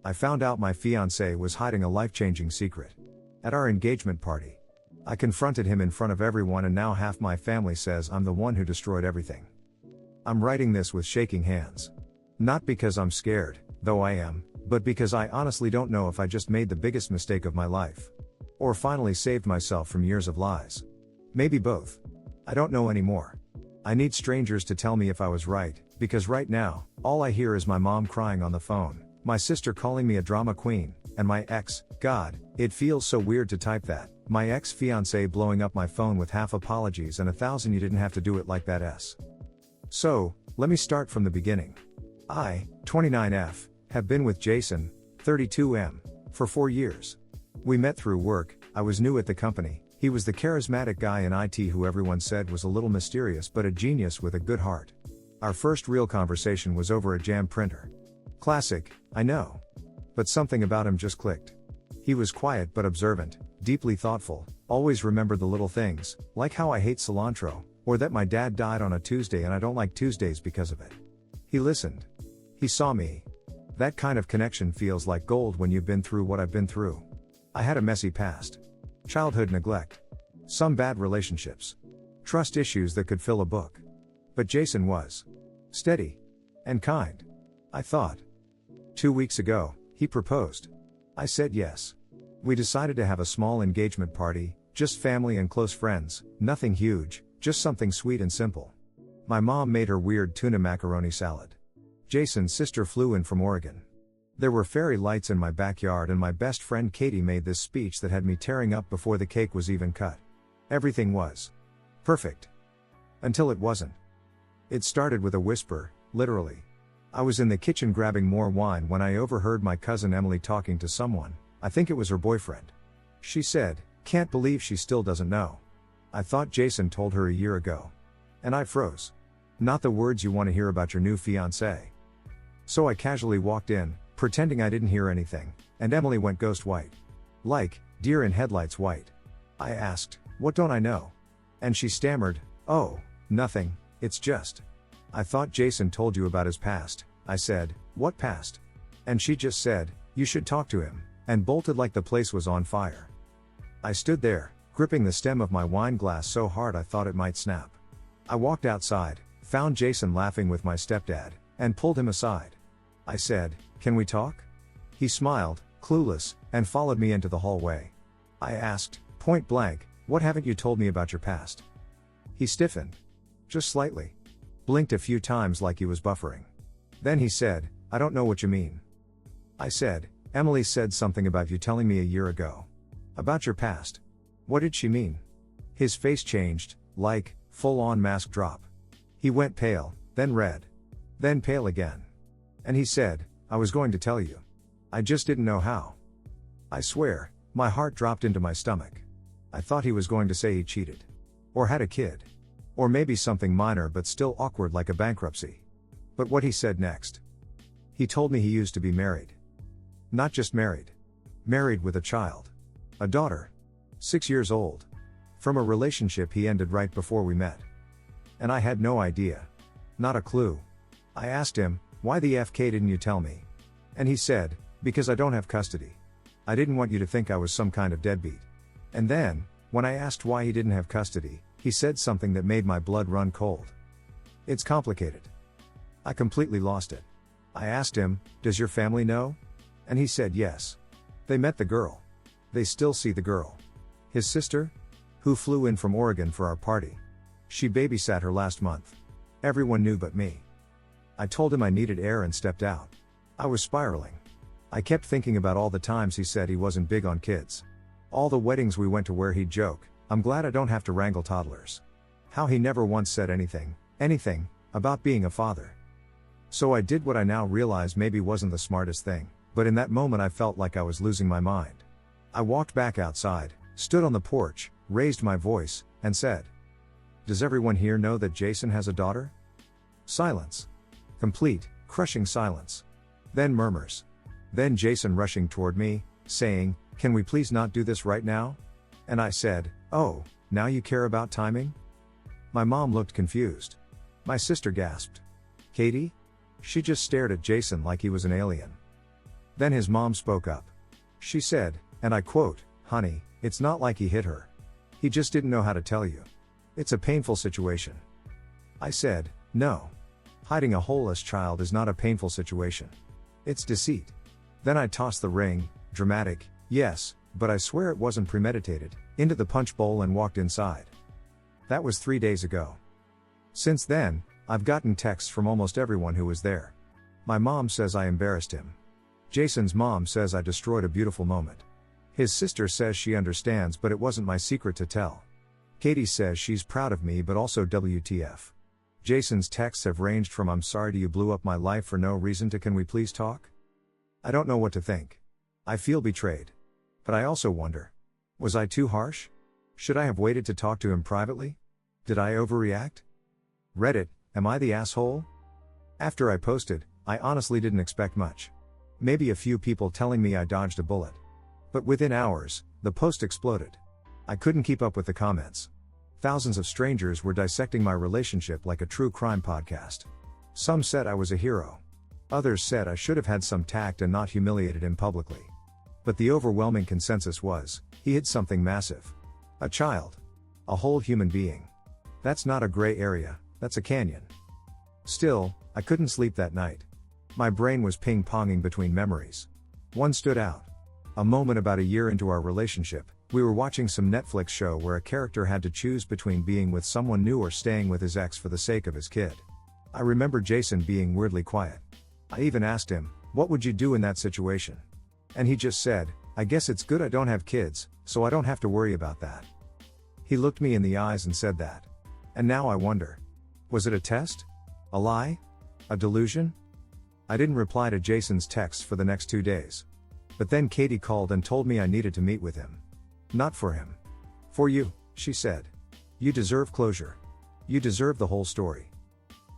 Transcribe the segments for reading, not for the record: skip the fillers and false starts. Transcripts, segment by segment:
I found out my fiancé was hiding a life-changing secret. At our engagement party, I confronted him in front of everyone, and now half my family says I'm the one who destroyed everything. I'm writing this with shaking hands. Not because I'm scared, though I am, but because I honestly don't know if I just made the biggest mistake of my life. Or finally saved myself from years of lies. Maybe both. I don't know anymore. I need strangers to tell me if I was right, because right now, all I hear is my mom crying on the phone, my sister calling me a drama queen, and my ex, God, it feels so weird to type that, my ex-fiancé blowing up my phone with half apologies and 1,000 "you didn't have to do it like that" s. So, let me start from the beginning. I, 29F, have been with Jason, 32M, for 4 years. We met through work. I was new at the company. He was the charismatic guy in IT who everyone said was a little mysterious but a genius with a good heart. Our first real conversation was over a jam printer. Classic, I know. But something about him just clicked. He was quiet but observant, deeply thoughtful, always remembered the little things, like how I hate cilantro, or that my dad died on a Tuesday and I don't like Tuesdays because of it. He listened. He saw me. That kind of connection feels like gold when you've been through what I've been through. I had a messy past. Childhood neglect. Some bad relationships. Trust issues that could fill a book. But Jason was steady and kind. I thought. 2 weeks ago, he proposed. I said yes. We decided to have a small engagement party, just family and close friends, nothing huge, just something sweet and simple. My mom made her weird tuna macaroni salad. Jason's sister flew in from Oregon. There were fairy lights in my backyard, and my best friend Katie made this speech that had me tearing up before the cake was even cut. Everything was perfect. Until it wasn't. It started with a whisper, literally. I was in the kitchen grabbing more wine when I overheard my cousin Emily talking to someone. I think it was her boyfriend. She said, "Can't believe she still doesn't know. I thought Jason told her a year ago." And I froze. Not the words you want to hear about your new fiancé. So I casually walked in, pretending I didn't hear anything, and Emily went ghost white. Like, deer in headlights white. I asked, "What don't I know?" And she stammered, "Oh, nothing, it's just. I thought Jason told you about his past." I said, "What past?" And she just said, "You should talk to him," and bolted like the place was on fire. I stood there, gripping the stem of my wine glass so hard I thought it might snap. I walked outside, found Jason laughing with my stepdad, and pulled him aside. I said, "Can we talk?" He smiled, clueless, and followed me into the hallway. I asked, point blank, "What haven't you told me about your past?" He stiffened. Just slightly. Blinked a few times like he was buffering. Then he said, "I don't know what you mean." I said, "Emily said something about you telling me a year ago. About your past." What did she mean? His face changed, like, full-on mask drop. He went pale, then red. Then pale again. And he said, "I was going to tell you. I just didn't know how." I swear, my heart dropped into my stomach. I thought he was going to say he cheated. Or had a kid. Or maybe something minor but still awkward like a bankruptcy. But what he said next. He told me he used to be married. Not just married. Married with a child. A daughter. 6 years old. From a relationship he ended right before we met. And I had no idea. Not a clue. I asked him, "Why the FK didn't you tell me?" And he said, "Because I don't have custody. I didn't want you to think I was some kind of deadbeat." And then, when I asked why he didn't have custody, he said something that made my blood run cold. "It's complicated." I completely lost it. I asked him, "Does your family know?" And he said yes. They met the girl. They still see the girl. His sister? Who flew in from Oregon for our party. She babysat her last month. Everyone knew but me. I told him I needed air and stepped out. I was spiraling. I kept thinking about all the times he said he wasn't big on kids. All the weddings we went to where he'd joke, "I'm glad I don't have to wrangle toddlers." How he never once said anything, about being a father. So I did what I now realize maybe wasn't the smartest thing, but in that moment I felt like I was losing my mind. I walked back outside, stood on the porch, raised my voice, and said, "Does everyone here know that Jason has a daughter?" Silence. Complete, crushing silence. Then murmurs. Then Jason rushing toward me, saying, "Can we please not do this right now?" And I said, "Oh, now you care about timing?" My mom looked confused. My sister gasped. "Katie?" She just stared at Jason like he was an alien. Then his mom spoke up. She said, and I quote, "Honey, it's not like he hit her. He just didn't know how to tell you. It's a painful situation." I said, "No. Hiding a holeless child is not a painful situation. It's deceit." Then I tossed the ring, dramatic, "Yes, but I swear it wasn't premeditated," into the punch bowl and walked inside. That was 3 days ago. Since then, I've gotten texts from almost everyone who was there. My mom says I embarrassed him. Jason's mom says I destroyed a beautiful moment. His sister says she understands, but it wasn't my secret to tell. Katie says she's proud of me, but also WTF. Jason's texts have ranged from "I'm sorry to you blew up my life for no reason" to "can we please talk?" I don't know what to think. I feel betrayed. But I also wonder, was I too harsh? Should I have waited to talk to him privately? Did I overreact? Reddit, am I the asshole? After I posted, I honestly didn't expect much. Maybe a few people telling me I dodged a bullet. But within hours, the post exploded. I couldn't keep up with the comments. Thousands of strangers were dissecting my relationship like a true crime podcast. Some said I was a hero. Others said I should have had some tact and not humiliated him publicly. But the overwhelming consensus was, he hid something massive. A child. A whole human being. That's not a gray area, that's a canyon. Still, I couldn't sleep that night. My brain was ping-ponging between memories. One stood out. A moment about a year into our relationship, we were watching some Netflix show where a character had to choose between being with someone new or staying with his ex for the sake of his kid. I remember Jason being weirdly quiet. I even asked him, "What would you do in that situation?" And he just said, "I guess it's good I don't have kids, so I don't have to worry about that." He looked me in the eyes and said that. And now I wonder, was it a test? A lie? A delusion? I didn't reply to Jason's texts for the next 2 days. But then Katie called and told me I needed to meet with him. "Not for him. For you," she said. "You deserve closure. You deserve the whole story."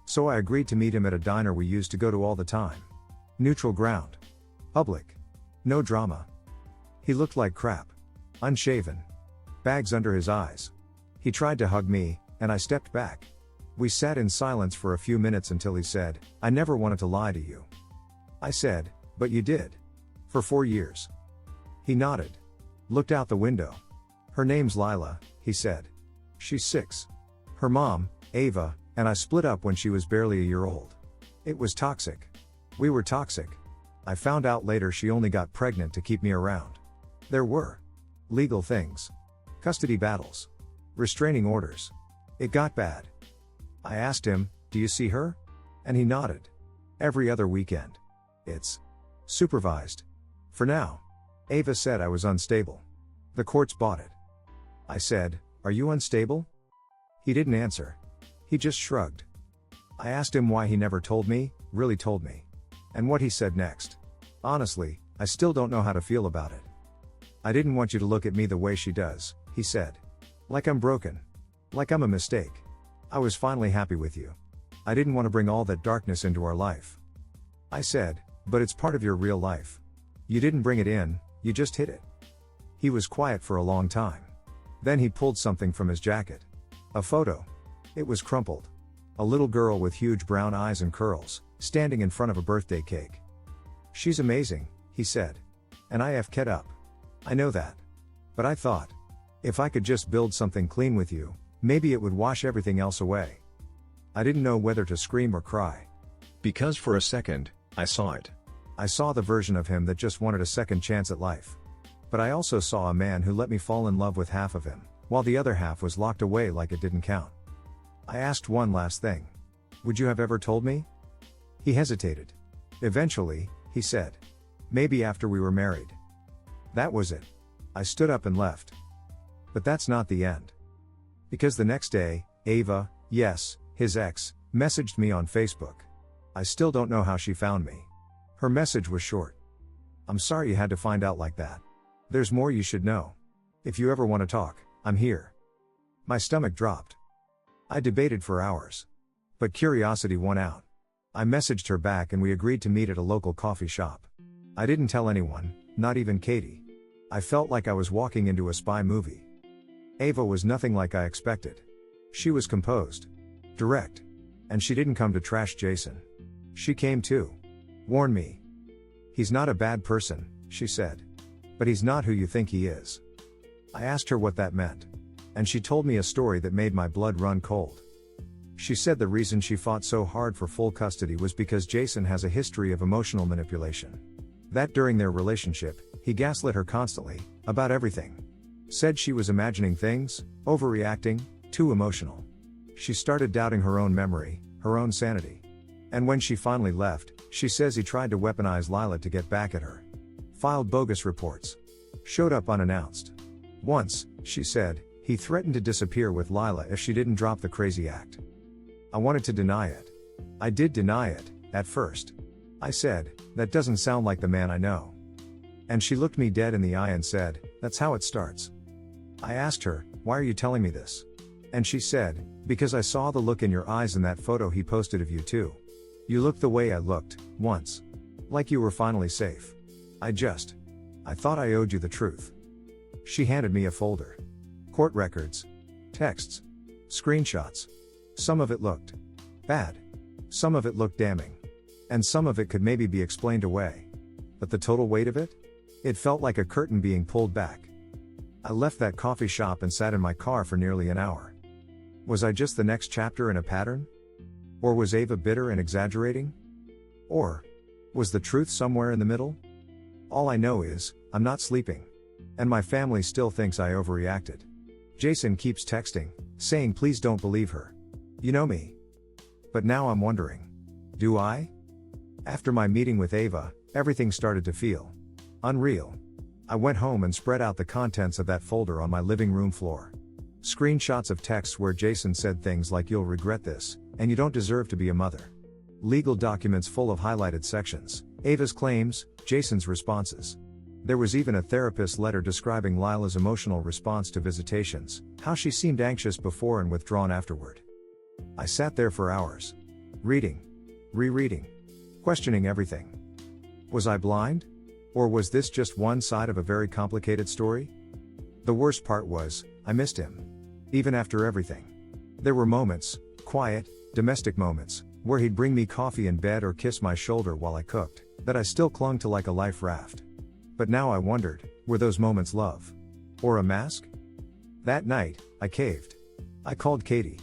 So I agreed to meet him at a diner we used to go to all the time. Neutral ground. Public. No drama. He looked like crap. Unshaven. Bags under his eyes. He tried to hug me, and I stepped back. We sat in silence for a few minutes until he said, "I never wanted to lie to you." I said, "But you did. For 4 years." He nodded. Looked out the window. "Her name's Lila," he said. "She's 6. Her mom, Ava, and I split up when she was barely a year old. It was toxic. We were toxic. I found out later she only got pregnant to keep me around. There were legal things. Custody battles. Restraining orders. It got bad." I asked him, "Do you see her?" And he nodded. "Every other weekend. It's supervised. For now." Ava said I was unstable. The courts bought it. I said, "Are you unstable?" He didn't answer. He just shrugged. I asked him why he never told me, really told me. And what he said next. "Honestly, I still don't know how to feel about it. I didn't want you to look at me the way she does," he said. "Like I'm broken. Like I'm a mistake. I was finally happy with you. I didn't want to bring all that darkness into our life." I said, "But it's part of your real life. You didn't bring it in, you just hid it." He was quiet for a long time. Then he pulled something from his jacket. A photo. It was crumpled. A little girl with huge brown eyes and curls, standing in front of a birthday cake. "She's amazing," he said. And I f'd up. I know that. But I thought, if I could just build something clean with you, maybe it would wash everything else away. I didn't know whether to scream or cry. Because for a second, I saw it. I saw the version of him that just wanted a second chance at life. But I also saw a man who let me fall in love with half of him, while the other half was locked away like it didn't count. I asked one last thing. "Would you have ever told me?" He hesitated. Eventually, he said, "Maybe after we were married." That was it. I stood up and left. But that's not the end. Because the next day, Ava, yes, his ex, messaged me on Facebook. I still don't know how she found me. Her message was short. "I'm sorry you had to find out like that. There's more you should know. If you ever want to talk, I'm here." My stomach dropped. I debated for hours. But curiosity won out. I messaged her back and we agreed to meet at a local coffee shop. I didn't tell anyone, not even Katie. I felt like I was walking into a spy movie. Ava was nothing like I expected. She was composed. Direct. And she didn't come to trash Jason. She came to warn me. He's not a bad person, she said. But he's not who you think he is. I asked her what that meant. And she told me a story that made my blood run cold. She said the reason she fought so hard for full custody was because Jason has a history of emotional manipulation. That during their relationship, he gaslit her constantly, about everything. Said she was imagining things, overreacting, too emotional. She started doubting her own memory, her own sanity. And when she finally left, she says he tried to weaponize Lila to get back at her. Filed bogus reports. Showed up unannounced. Once, she said, he threatened to disappear with Lila if she didn't drop the crazy act. I wanted to deny it. I did deny it, at first. I said, that doesn't sound like the man I know. And she looked me dead in the eye and said, that's how it starts. I asked her, why are you telling me this? And she said, because I saw the look in your eyes in that photo he posted of you too. You looked the way I looked, once. Like you were finally safe. I thought I owed you the truth. She handed me a folder. Court records. Texts. Screenshots. Some of it looked bad. Some of it looked damning. And some of it could maybe be explained away. But the total weight of it? It felt like a curtain being pulled back. I left that coffee shop and sat in my car for nearly an hour. Was I just the next chapter in a pattern? Or was Ava bitter and exaggerating? Or was the truth somewhere in the middle? All I know is, I'm not sleeping. And my family still thinks I overreacted. Jason keeps texting, saying please don't believe her. You know me. But now I'm wondering. Do I? After my meeting with Ava, everything started to feel unreal. I went home and spread out the contents of that folder on my living room floor. Screenshots of texts where Jason said things like you'll regret this, and you don't deserve to be a mother. Legal documents full of highlighted sections, Ava's claims, Jason's responses. There was even a therapist's letter describing Lila's emotional response to visitations, how she seemed anxious before and withdrawn afterward. I sat there for hours. Reading. Rereading. Questioning everything. Was I blind? Or was this just one side of a very complicated story? The worst part was, I missed him. Even after everything. There were moments, quiet, domestic moments, where he'd bring me coffee in bed or kiss my shoulder while I cooked, that I still clung to like a life raft. But now I wondered, were those moments love? Or a mask? That night, I caved. I called Katie.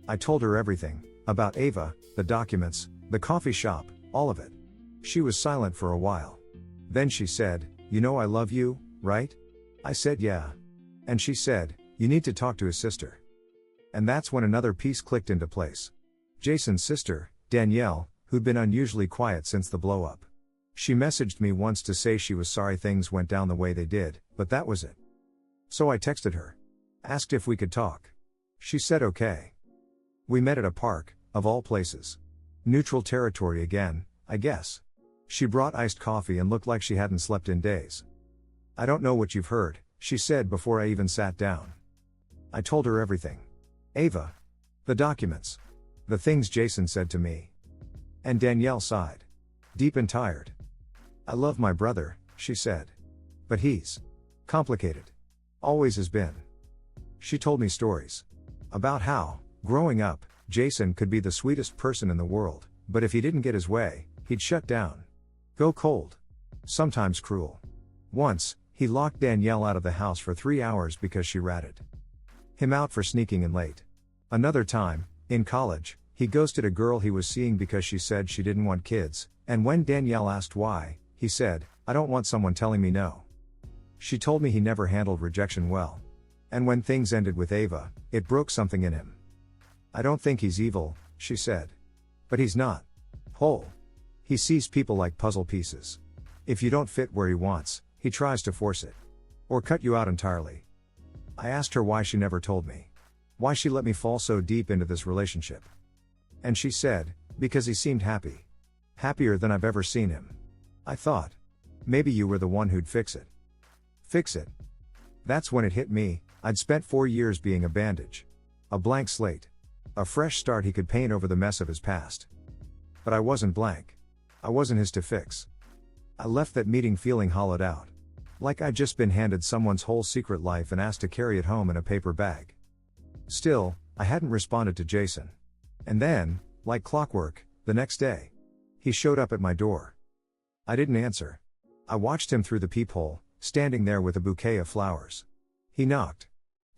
I told her everything, about Ava, the documents, the coffee shop, all of it. She was silent for a while. Then she said, you know I love you, right? I said yeah. And she said, you need to talk to his sister. And that's when another piece clicked into place. Jason's sister, Danielle, who'd been unusually quiet since the blow-up. She messaged me once to say she was sorry things went down the way they did, but that was it. So I texted her. Asked if we could talk. She said okay. We met at a park, of all places. Neutral territory again, I guess. She brought iced coffee and looked like she hadn't slept in days. I don't know what you've heard, she said before I even sat down. I told her everything. Ava. The documents. The things Jason said to me. And Danielle sighed. Deep and tired. I love my brother, she said. But he's complicated. Always has been. She told me stories. About how, growing up, Jason could be the sweetest person in the world, but if he didn't get his way, he'd shut down. Go cold. Sometimes cruel. Once, he locked Danielle out of the house for 3 hours because she ratted him out for sneaking in late. Another time, in college, he ghosted a girl he was seeing because she said she didn't want kids, and when Danielle asked why, he said, I don't want someone telling me no. She told me he never handled rejection well. And when things ended with Ava, it broke something in him. I don't think he's evil, she said. But he's not whole. He sees people like puzzle pieces. If you don't fit where he wants, he tries to force it. Or cut you out entirely. I asked her why she never told me. Why she let me fall so deep into this relationship. And she said, because he seemed happy. Happier than I've ever seen him. I thought. Maybe you were the one who'd fix it. Fix it. That's when it hit me, I'd spent 4 years being a bandage. A blank slate. A fresh start he could paint over the mess of his past. But I wasn't blank. I wasn't his to fix. I left that meeting feeling hollowed out. Like I'd just been handed someone's whole secret life and asked to carry it home in a paper bag. Still, I hadn't responded to Jason. And then, like clockwork, the next day, he showed up at my door. I didn't answer. I watched him through the peephole, standing there with a bouquet of flowers. He knocked.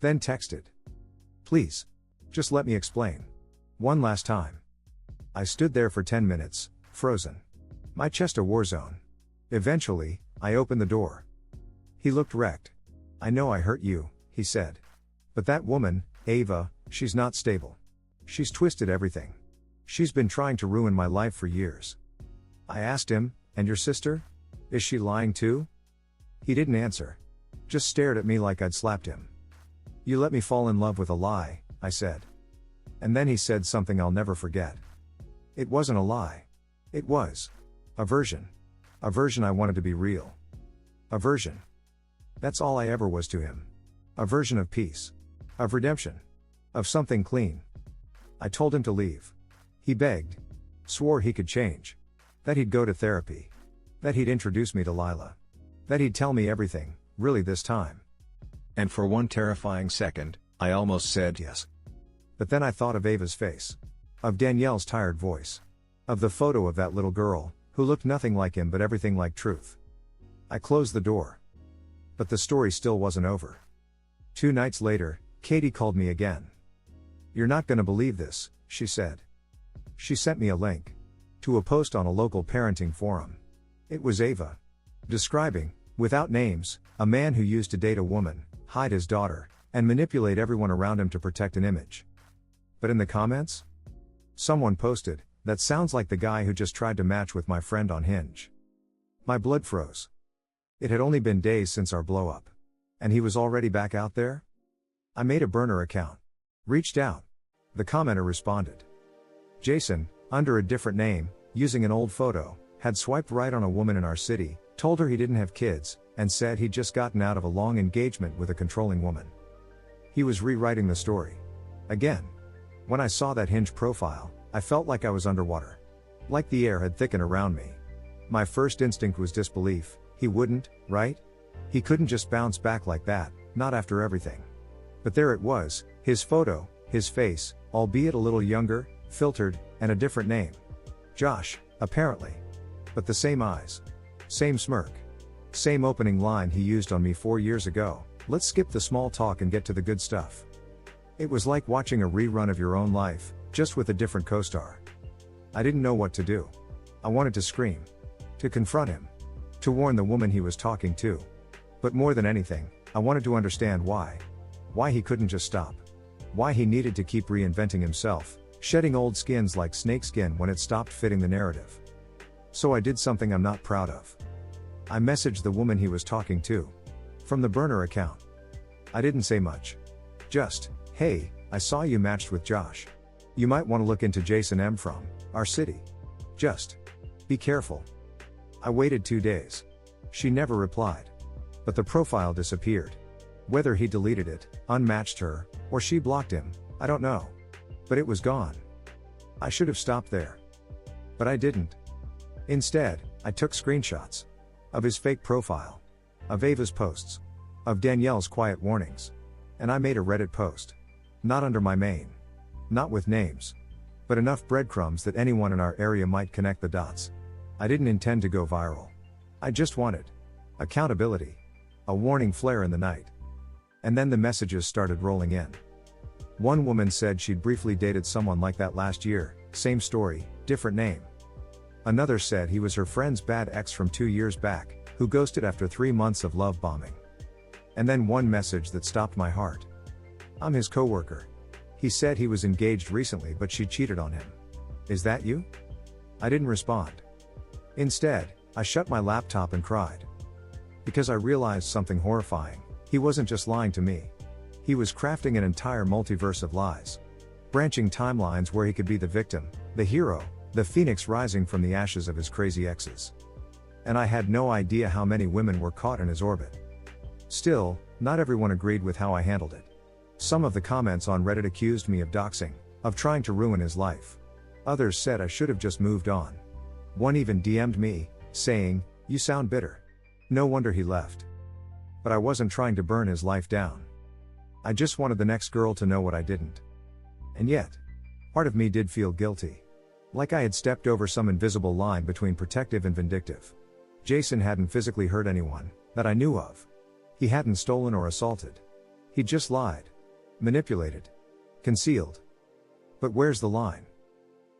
Then texted. Please. Just let me explain. One last time. I stood there for 10 minutes, frozen. My chest a war zone. Eventually, I opened the door. He looked wrecked. I know I hurt you, he said. But that woman, Ava, she's not stable. She's twisted everything. She's been trying to ruin my life for years. I asked him, and your sister? Is she lying too? He didn't answer. Just stared at me like I'd slapped him. You let me fall in love with a lie, I said. And then he said something I'll never forget. It wasn't a lie. It was a version. A version I wanted to be real. A version. That's all I ever was to him. A version of peace. Of redemption. Of something clean. I told him to leave. He begged. Swore he could change. That he'd go to therapy. That he'd introduce me to Lila. That he'd tell me everything, really this time. And for one terrifying second, I almost said yes. But then I thought of Ava's face. Of Danielle's tired voice. Of the photo of that little girl, who looked nothing like him but everything like truth. I closed the door. But the story still wasn't over. 2 nights later, Katie called me again. You're not gonna believe this, she said. She sent me a link to a post on a local parenting forum. It was Ava. Describing, without names, a man who used to date a woman, hide his daughter, and manipulate everyone around him to protect an image. But in the comments? Someone posted, that sounds like the guy who just tried to match with my friend on Hinge. My blood froze. It had only been days since our blow up. And he was already back out there? I made a burner account. Reached out. The commenter responded. Jason, under a different name, using an old photo, had swiped right on a woman in our city, told her he didn't have kids, and said he'd just gotten out of a long engagement with a controlling woman. He was rewriting the story. Again. When I saw that Hinge profile, I felt like I was underwater. Like the air had thickened around me. My first instinct was disbelief. He wouldn't, right? He couldn't just bounce back like that, not after everything. But there it was, his photo, his face, albeit a little younger, filtered, and a different name. Josh, apparently. But the same eyes. Same smirk. Same opening line he used on me 4 years ago, let's skip the small talk and get to the good stuff. It was like watching a rerun of your own life, just with a different co-star. I didn't know what to do. I wanted to scream. To confront him. To warn the woman he was talking to. But more than anything, I wanted to understand why. Why he couldn't just stop. Why he needed to keep reinventing himself, shedding old skins like snakeskin when it stopped fitting the narrative. So I did something I'm not proud of. I messaged the woman he was talking to. From the burner account. I didn't say much. Just, hey, I saw you matched with Josh. You might want to look into Jason M. from our city. Just be careful. I waited 2 days. She never replied. But the profile disappeared. Whether he deleted it, unmatched her, or she blocked him, I don't know. But it was gone. I should have stopped there. But I didn't. Instead, I took screenshots. Of his fake profile. Of Ava's posts. Of Danielle's quiet warnings. And I made a Reddit post. Not under my main. Not with names. But enough breadcrumbs that anyone in our area might connect the dots. I didn't intend to go viral. I just wanted accountability. A warning flare in the night. And then the messages started rolling in. One woman said she'd briefly dated someone like that last year, same story, different name. Another said he was her friend's bad ex from 2 years back, who ghosted after 3 months of love bombing. And then one message that stopped my heart. I'm his coworker. He said he was engaged recently but she cheated on him. Is that you? I didn't respond. Instead, I shut my laptop and cried. Because I realized something horrifying. He wasn't just lying to me. He was crafting an entire multiverse of lies. Branching timelines where he could be the victim, the hero, the phoenix rising from the ashes of his crazy exes. And I had no idea how many women were caught in his orbit. Still, not everyone agreed with how I handled it. Some of the comments on Reddit accused me of doxing, of trying to ruin his life. Others said I should have just moved on. One even DM'd me, saying, "You sound bitter. No wonder he left." But I wasn't trying to burn his life down. I just wanted the next girl to know what I didn't. And yet, part of me did feel guilty. Like I had stepped over some invisible line between protective and vindictive. Jason hadn't physically hurt anyone, that I knew of. He hadn't stolen or assaulted. He'd just lied. Manipulated. Concealed. But where's the line?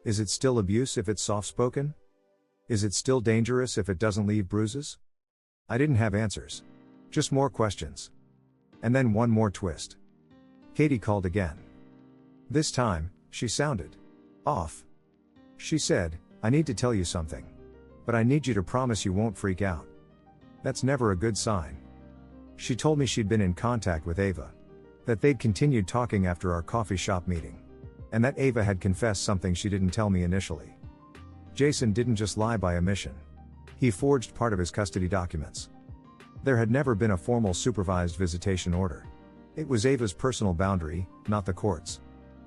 Is it still abuse if it's soft-spoken? Is it still dangerous if it doesn't leave bruises? I didn't have answers. Just more questions. And then one more twist. Katie called again. This time, she sounded off. She said, "I need to tell you something. But I need you to promise you won't freak out." That's never a good sign. She told me she'd been in contact with Ava. That they'd continued talking after our coffee shop meeting. And that Ava had confessed something she didn't tell me initially. Jason didn't just lie by omission. He forged part of his custody documents. There had never been a formal supervised visitation order. It was Ava's personal boundary, not the court's.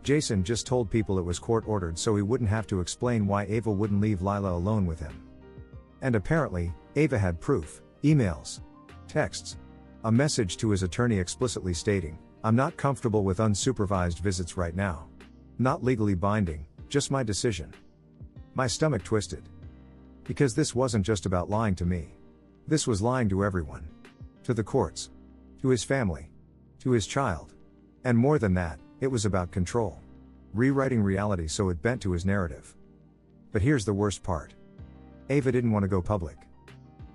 Jason just told people it was court-ordered so he wouldn't have to explain why Ava wouldn't leave Lila alone with him. And apparently, Ava had proof, emails, texts, a message to his attorney explicitly stating, "I'm not comfortable with unsupervised visits right now. Not legally binding, just my decision." My stomach twisted. Because this wasn't just about lying to me. This was lying to everyone. To the courts. To his family. To his child. And more than that, it was about control. Rewriting reality so it bent to his narrative. But here's the worst part. Ava didn't want to go public.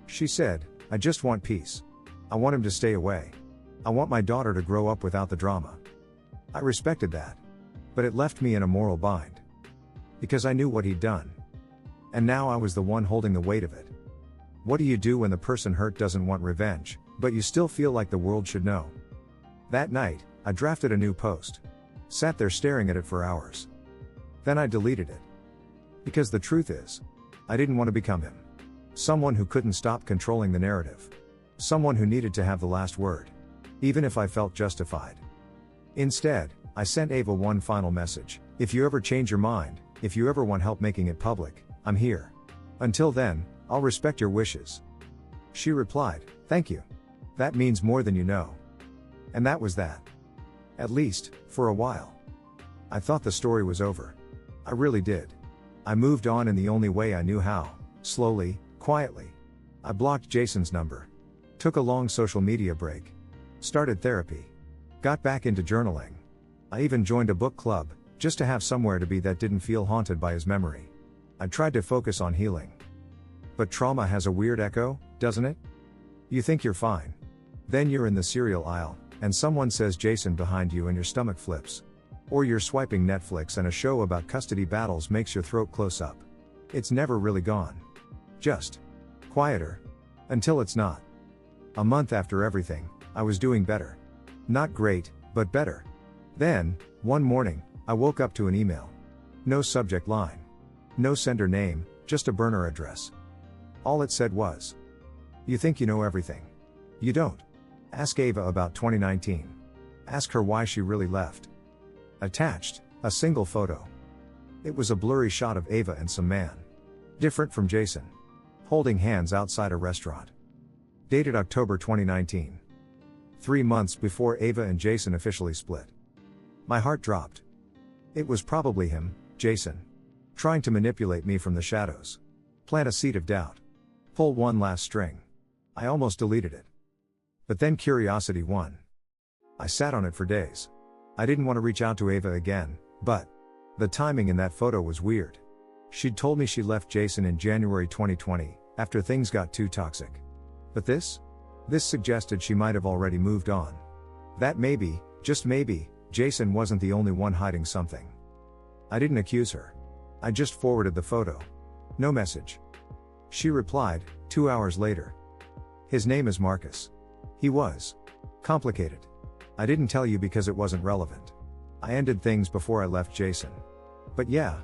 She said, "I just want peace. I want him to stay away. I want my daughter to grow up without the drama." I respected that. But it left me in a moral bind. Because I knew what he'd done. And now I was the one holding the weight of it. What do you do when the person hurt doesn't want revenge, but you still feel like the world should know? That night, I drafted a new post. Sat there staring at it for hours. Then I deleted it. Because the truth is, I didn't want to become him. Someone who couldn't stop controlling the narrative. Someone who needed to have the last word. Even if I felt justified. Instead, I sent Ava one final message. "If you ever change your mind, if you ever want help making it public, I'm here. Until then, I'll respect your wishes." She replied, "Thank you. That means more than you know." And that was that. At least, for a while. I thought the story was over. I really did. I moved on in the only way I knew how, slowly, quietly. I blocked Jason's number. Took a long social media break. Started therapy. Got back into journaling. I even joined a book club, just to have somewhere to be that didn't feel haunted by his memory. I tried to focus on healing. But trauma has a weird echo, doesn't it? You think you're fine. Then you're in the cereal aisle, and someone says Jason behind you and your stomach flips. Or you're swiping Netflix and a show about custody battles makes your throat close up. It's never really gone. Just quieter. Until it's not. A month after everything, I was doing better. Not great, but better. Then, one morning, I woke up to an email. No subject line. No sender name, just a burner address. All it said was, "You think you know everything. You don't. Ask Ava about 2019. Ask her why she really left." Attached, a single photo. It was a blurry shot of Ava and some man. Different from Jason. Holding hands outside a restaurant. Dated October 2019. 3 months before Ava and Jason officially split. My heart dropped. It was probably him, Jason. Trying to manipulate me from the shadows. Plant a seed of doubt. Pull one last string. I almost deleted it. But then curiosity won. I sat on it for days. I didn't want to reach out to Ava again, but the timing in that photo was weird. She'd told me she left Jason in January 2020, after things got too toxic. But this suggested she might have already moved on. That maybe, just maybe, Jason wasn't the only one hiding something. I didn't accuse her. I just forwarded the photo. No message. She replied, 2 hours later. "His name is Marcus. He was complicated. I didn't tell you because it wasn't relevant. I ended things before I left Jason. But yeah,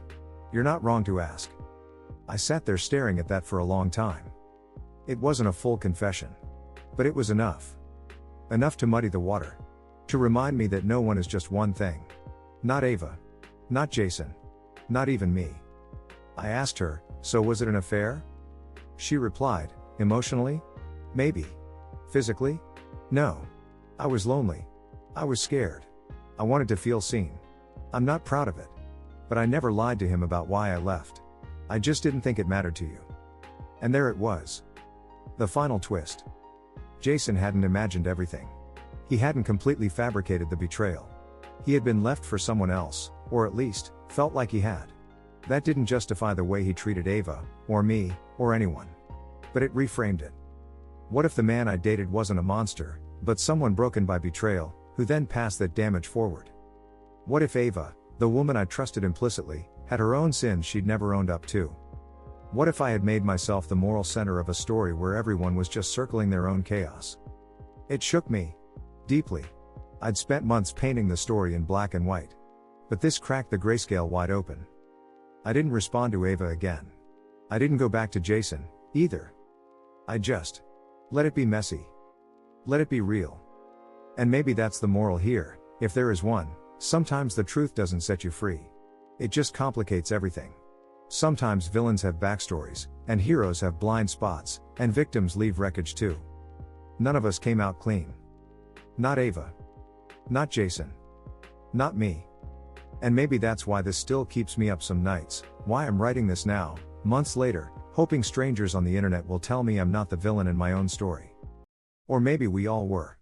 you're not wrong to ask." I sat there staring at that for a long time. It wasn't a full confession. But it was enough. Enough to muddy the water. To remind me that no one is just one thing. Not Ava. Not Jason. Not even me. I asked her, "So was it an affair?" She replied, "Emotionally? Maybe. Physically? No. I was lonely. I was scared. I wanted to feel seen. I'm not proud of it. But I never lied to him about why I left. I just didn't think it mattered to you." And there it was. The final twist. Jason hadn't imagined everything. He hadn't completely fabricated the betrayal. He had been left for someone else, or at least, felt like he had. That didn't justify the way he treated Ava, or me, or anyone. But it reframed it. What if the man I dated wasn't a monster, but someone broken by betrayal, who then passed that damage forward? What if Ava, the woman I trusted implicitly, had her own sins she'd never owned up to? What if I had made myself the moral center of a story where everyone was just circling their own chaos? It shook me. Deeply. I'd spent months painting the story in black and white. But this cracked the grayscale wide open. I didn't respond to Ava again. I didn't go back to Jason, either. I just let it be messy. Let it be real. And maybe that's the moral here, if there is one. Sometimes the truth doesn't set you free. It just complicates everything. Sometimes villains have backstories, and heroes have blind spots, and victims leave wreckage too. None of us came out clean. Not Ava. Not Jason. Not me. And maybe that's why this still keeps me up some nights, why I'm writing this now, months later, hoping strangers on the internet will tell me I'm not the villain in my own story. Or maybe we all were.